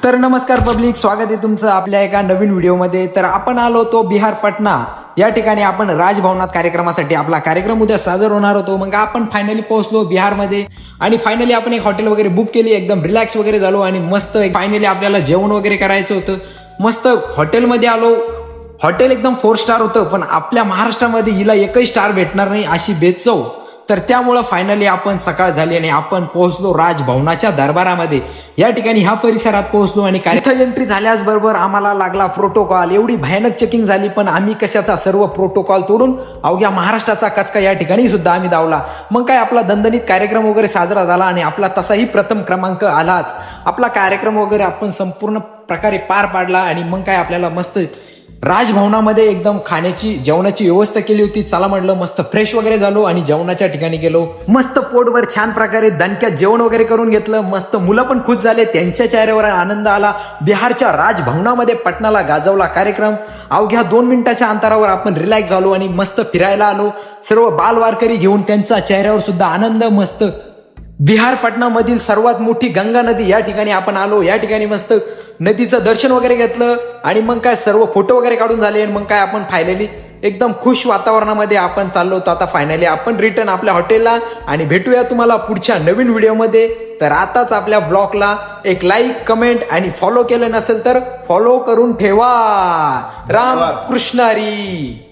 तर नमस्कार पब्लिक, स्वागत आहे तुमचं आपल्या एका नवीन व्हिडिओमध्ये। तर आपण आलो होतो बिहार पटना या ठिकाणी। आपण राजभवनात कार्यक्रमासाठी आपला कार्यक्रम उद्या सादर होणार होतो। मग आपण फायनली पोहोचलो बिहारमध्ये आणि फायनली आपण एक हॉटेल वगैरे बुक केली, एकदम रिलॅक्स वगैरे झालो आणि मस्त फायनली आपल्याला जेवण वगैरे करायचं होतं। मस्त हॉटेलमध्ये आलो। हॉटेल एकदम 4 स्टार होतं, पण आपल्या महाराष्ट्रामध्ये हिला एकही स्टार भेटणार नाही अशी बेचव। तर त्यामुळं फायनली आपण सकाळ झाली आणि आपण पोहोचलो राजभवनाच्या दरबारामध्ये। या ठिकाणी ह्या परिसरात पोहोचलो आणि इथं एंट्री झाल्याच बरोबर आम्हाला लागला प्रोटोकॉल। एवढी भयानक चेकिंग झाली, पण आम्ही कशाचा सर्व प्रोटोकॉल तोडून अवघ्या महाराष्ट्राचा कचका या ठिकाणी सुद्धा आम्ही दावला। मग काय आपला दणदणीत कार्यक्रम वगैरे साजरा झाला आणि आपला तसाही प्रथम क्रमांक आलाच। आपला कार्यक्रम वगैरे आपण संपूर्ण प्रकारे पार पाडला आणि मग काय आपल्याला मस्त राजभवनामध्ये एकदम खाण्याची जेवणाची व्यवस्था केली होती। चला म्हटलं मस्त फ्रेश वगैरे झालो आणि जेवणाच्या ठिकाणी गेलो। मस्त पोटभर छान प्रकारे दणक्यात जेवण वगैरे करून घेतलं। मस्त मुलं पण खुश झाले, त्यांच्या चेहऱ्यावर आनंद आला। बिहारच्या राजभवनामध्ये पटनाला गाजवला कार्यक्रम। अवघ्या 2 मिनिटाच्या अंतरावर आपण रिलॅक्स झालो आणि मस्त फिरायला आलो। सर्व बालवारकरी घेऊन त्यांचा चेहऱ्यावर सुद्धा आनंद। मस्त बिहार पटनामधील सर्वात मोठी गंगा नदी या ठिकाणी आपण आलो। या ठिकाणी मस्त नदीचं दर्शन वगैरे घेतलं आणि मग काय सर्व फोटो वगैरे काढून झाले। आणि मग काय आपण फायनली एकदम खुश वातावरणामध्ये आपण चाललो होतो। आता फायनली आपण रिटर्न आपल्या हॉटेलला आणि भेटूया तुम्हाला पुढच्या नवीन व्हिडिओमध्ये। तर आताच आपल्या ब्लॉगला एक लाईक, कमेंट आणि फॉलो केलं नसेल तर फॉलो करून ठेवा। राम कृष्ण हरी।